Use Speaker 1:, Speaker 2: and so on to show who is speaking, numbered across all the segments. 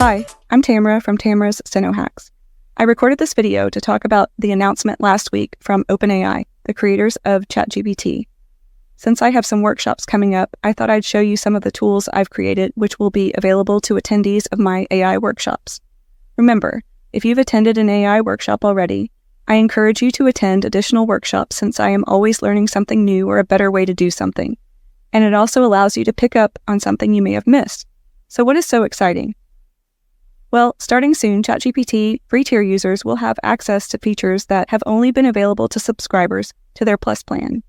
Speaker 1: Hi, I'm Tamara from Tamara's Steno Hacks. I recorded this video to talk about the announcement last week from OpenAI, the creators of ChatGPT. Since I have some workshops coming up, I thought I'd show you some of the tools I've created which will be available to attendees of my AI workshops. Remember, if you've attended an AI workshop already, I encourage you to attend additional workshops since I am always learning something new or a better way to do something. And it also allows you to pick up on something you may have missed. So what is so exciting? Well, starting soon, ChatGPT free tier users will have access to features that have only been available to subscribers to their Plus plan.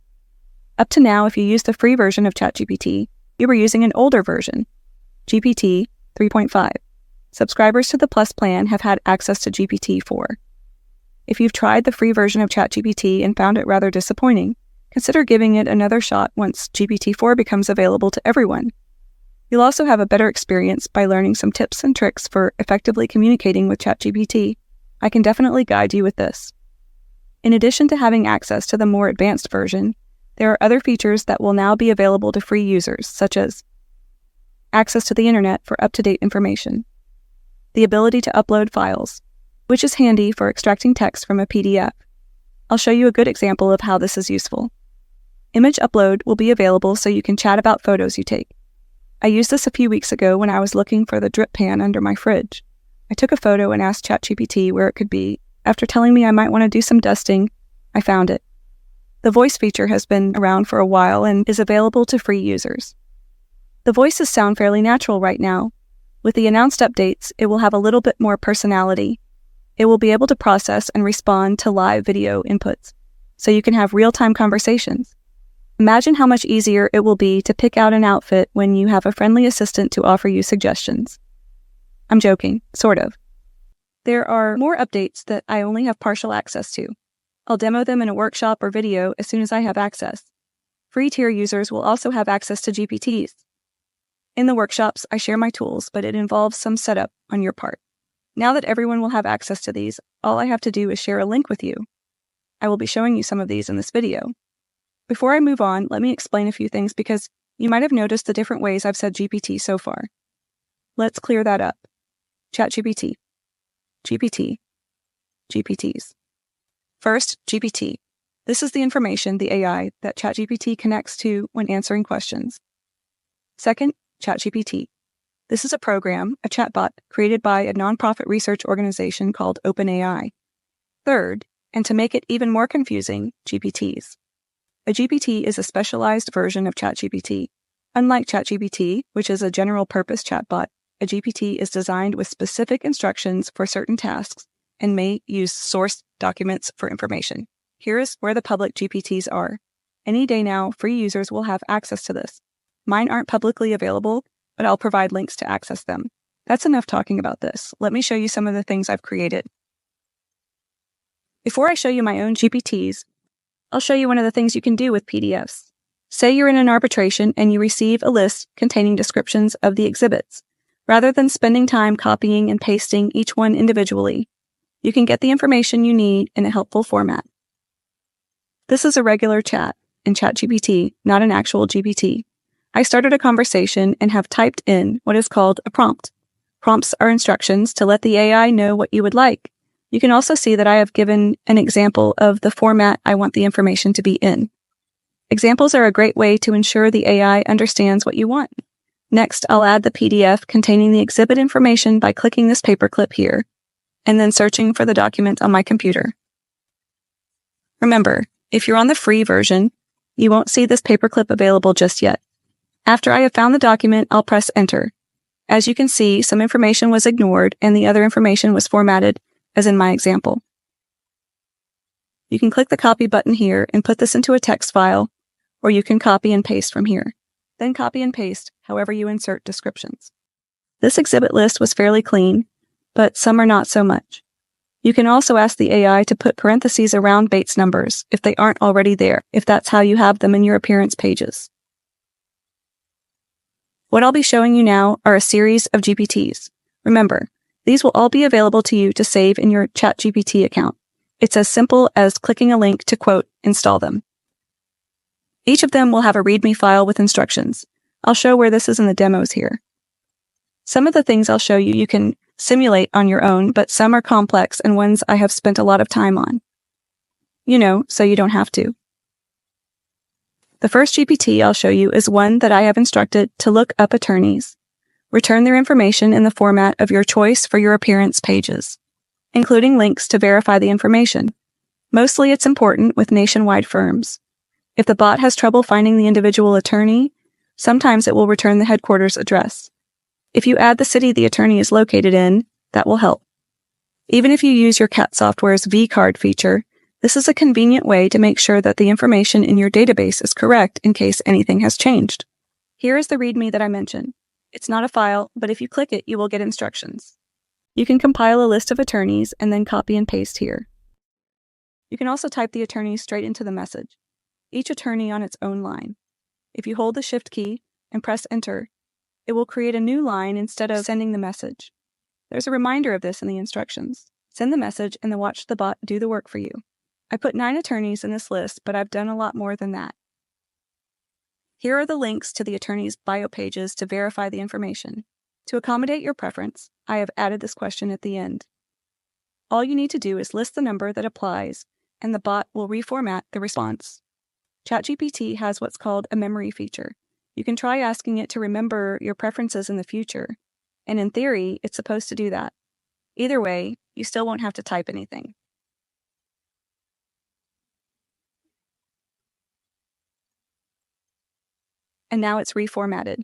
Speaker 1: Up to now, if you use the free version of ChatGPT, you were using an older version, GPT 3.5. Subscribers to the Plus plan have had access to GPT-4. If you've tried the free version of ChatGPT and found it rather disappointing, consider giving it another shot once GPT-4 becomes available to everyone. You'll also have a better experience by learning some tips and tricks for effectively communicating with ChatGPT. I can definitely guide you with this. In addition to having access to the more advanced version, there are other features that will now be available to free users, such as access to the internet for up-to-date information, the ability to upload files, which is handy for extracting text from a PDF. I'll show you a good example of how this is useful. Image upload will be available so you can chat about photos you take. I used this a few weeks ago when I was looking for the drip pan under my fridge. I took a photo and asked ChatGPT where it could be. After telling me I might want to do some dusting, I found it. The voice feature has been around for a while and is available to free users. The voices sound fairly natural right now. With the announced updates, it will have a little bit more personality. It will be able to process and respond to live video inputs, so you can have real-time conversations. Imagine how much easier it will be to pick out an outfit when you have a friendly assistant to offer you suggestions. I'm joking, sort of. There are more updates that I only have partial access to. I'll demo them in a workshop or video as soon as I have access. Free tier users will also have access to GPTs. In the workshops, I share my tools, but it involves some setup on your part. Now that everyone will have access to these, all I have to do is share a link with you. I will be showing you some of these in this video. Before I move on, let me explain a few things because you might have noticed the different ways I've said GPT so far. Let's clear that up. ChatGPT, GPT, GPTs. First, GPT. This is the information, the AI, that ChatGPT connects to when answering questions. Second, ChatGPT. This is a program, a chatbot, created by a nonprofit research organization called OpenAI. Third, and to make it even more confusing, GPTs. A GPT is a specialized version of ChatGPT. Unlike ChatGPT, which is a general-purpose chatbot, a GPT is designed with specific instructions for certain tasks and may use source documents for information. Here is where the public GPTs are. Any day now, free users will have access to this. Mine aren't publicly available, but I'll provide links to access them. That's enough talking about this. Let me show you some of the things I've created. Before I show you my own GPTs, I'll show you one of the things you can do with PDFs. Say you're in an arbitration and you receive a list containing descriptions of the exhibits. Rather than spending time copying and pasting each one individually, you can get the information you need in a helpful format. This is a regular chat in ChatGPT, not an actual GPT. I started a conversation and have typed in what is called a prompt. Prompts are instructions to let the AI know what you would like. You can also see that I have given an example of the format I want the information to be in. Examples are a great way to ensure the AI understands what you want. Next, I'll add the PDF containing the exhibit information by clicking this paperclip here, and then searching for the document on my computer. Remember, if you're on the free version, you won't see this paperclip available just yet. After I have found the document, I'll press Enter. As you can see, some information was ignored and the other information was formatted as in my example. You can click the copy button here and put this into a text file, or you can copy and paste from here. Then copy and paste however you insert descriptions. This exhibit list was fairly clean, but some are not so much. You can also ask the AI to put parentheses around Bates numbers if they aren't already there, if that's how you have them in your appearance pages. What I'll be showing you now are a series of GPTs. Remember, these will all be available to you to save in your ChatGPT account. It's as simple as clicking a link to, quote, install them. Each of them will have a README file with instructions. I'll show where this is in the demos here. Some of the things I'll show you can simulate on your own, but some are complex and ones I have spent a lot of time on. So you don't have to. The first GPT I'll show you is one that I have instructed to look up attorneys. Return their information in the format of your choice for your appearance pages, including links to verify the information. Mostly it's important with nationwide firms. If the bot has trouble finding the individual attorney, sometimes it will return the headquarters address. If you add the city the attorney is located in, that will help. Even if you use your CAT software's vCard feature, this is a convenient way to make sure that the information in your database is correct in case anything has changed. Here is the README that I mentioned. It's not a file, but if you click it, you will get instructions. You can compile a list of attorneys and then copy and paste here. You can also type the attorneys straight into the message, each attorney on its own line. If you hold the Shift key and press Enter, it will create a new line instead of sending the message. There's a reminder of this in the instructions. Send the message and then watch the bot do the work for you. I put 9 attorneys in this list, but I've done a lot more than that. Here are the links to the attorney's bio pages to verify the information. To accommodate your preference, I have added this question at the end. All you need to do is list the number that applies, and the bot will reformat the response. ChatGPT has what's called a memory feature. You can try asking it to remember your preferences in the future, and in theory, it's supposed to do that. Either way, you still won't have to type anything. And now it's reformatted.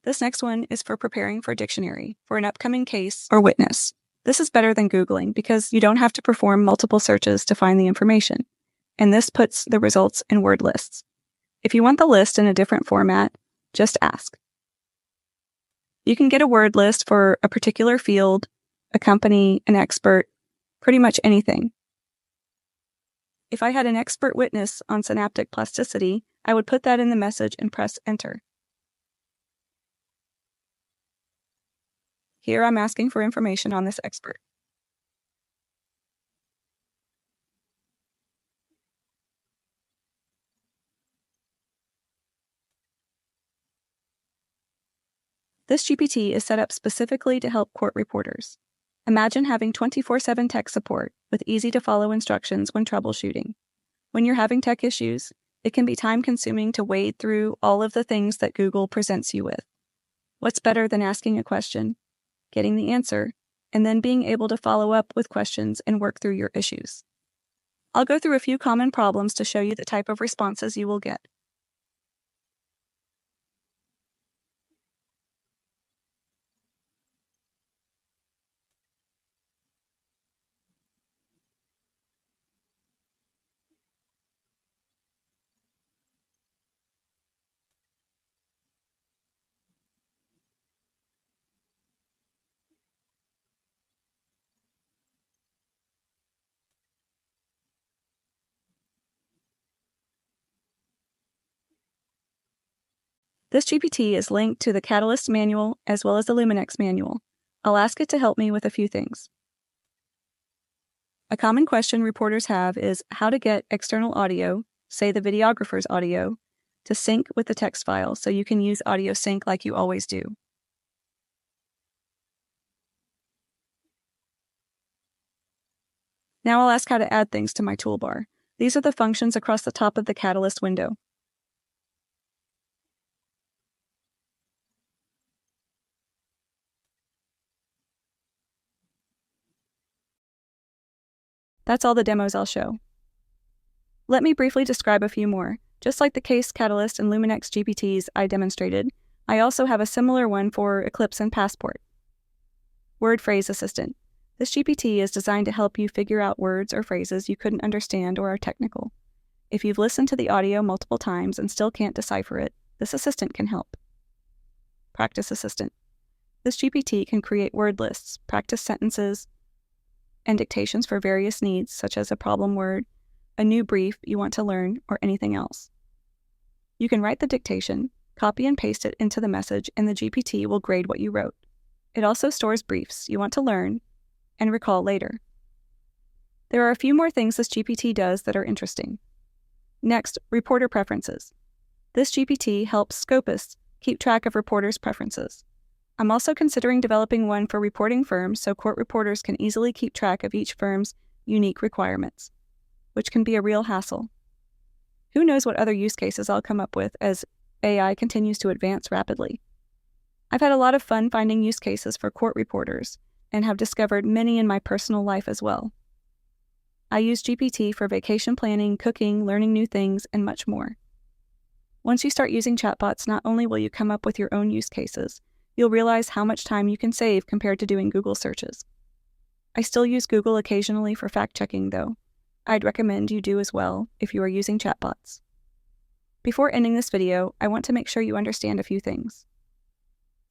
Speaker 1: This next one is for preparing for a dictionary for an upcoming case or witness. This is better than Googling because you don't have to perform multiple searches to find the information, and this puts the results in word lists. If you want the list in a different format, just ask. You can get a word list for a particular field, a company, an expert, pretty much anything. If I had an expert witness on synaptic plasticity, I would put that in the message and press Enter. Here I'm asking for information on this expert. This GPT is set up specifically to help court reporters. Imagine having 24/7 tech support with easy-to-follow instructions when troubleshooting. When you're having tech issues, it can be time-consuming to wade through all of the things that Google presents you with. What's better than asking a question, getting the answer, and then being able to follow up with questions and work through your issues? I'll go through a few common problems to show you the type of responses you will get. This GPT is linked to the Catalyst manual as well as the Luminex manual. I'll ask it to help me with a few things. A common question reporters have is how to get external audio, say the videographer's audio, to sync with the text file so you can use audio sync like you always do. Now I'll ask how to add things to my toolbar. These are the functions across the top of the Catalyst window. That's all the demos I'll show. Let me briefly describe a few more. Just like the Case Catalyst and Luminex GPTs I demonstrated, I also have a similar one for Eclipse and Passport. Word Phrase Assistant. This GPT is designed to help you figure out words or phrases you couldn't understand or are technical. If you've listened to the audio multiple times and still can't decipher it, this assistant can help. Practice Assistant. This GPT can create word lists, practice sentences, and dictations for various needs, such as a problem word, a new brief you want to learn, or anything else. You can write the dictation, copy and paste it into the message, and the GPT will grade what you wrote. It also stores briefs you want to learn and recall later. There are a few more things this GPT does that are interesting. Next, reporter preferences. This GPT helps scopists keep track of reporters' preferences. I'm also considering developing one for reporting firms so court reporters can easily keep track of each firm's unique requirements, which can be a real hassle. Who knows what other use cases I'll come up with as AI continues to advance rapidly. I've had a lot of fun finding use cases for court reporters and have discovered many in my personal life as well. I use GPT for vacation planning, cooking, learning new things, and much more. Once you start using chatbots, not only will you come up with your own use cases, you'll realize how much time you can save compared to doing Google searches. I still use Google occasionally for fact-checking, though. I'd recommend you do as well if you are using chatbots. Before ending this video, I want to make sure you understand a few things.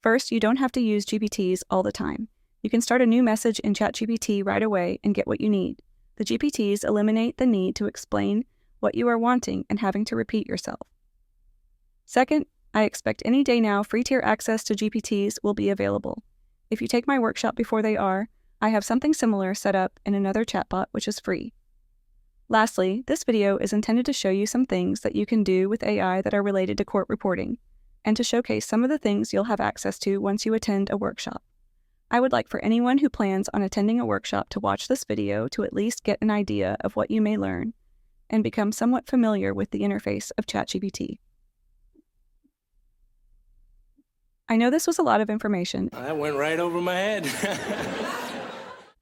Speaker 1: First, you don't have to use GPTs all the time. You can start a new message in ChatGPT right away and get what you need. The GPTs eliminate the need to explain what you are wanting and having to repeat yourself. Second, I expect any day now free tier access to GPTs will be available. If you take my workshop before they are, I have something similar set up in another chatbot which is free. Lastly, this video is intended to show you some things that you can do with AI that are related to court reporting, and to showcase some of the things you'll have access to once you attend a workshop. I would like for anyone who plans on attending a workshop to watch this video to at least get an idea of what you may learn and become somewhat familiar with the interface of ChatGPT. I know this was a lot of information.
Speaker 2: That went right over my head.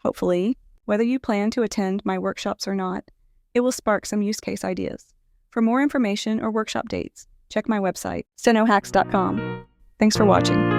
Speaker 1: Hopefully, whether you plan to attend my workshops or not, it will spark some use case ideas. For more information or workshop dates, check my website, stenohacks.com. Thanks for watching.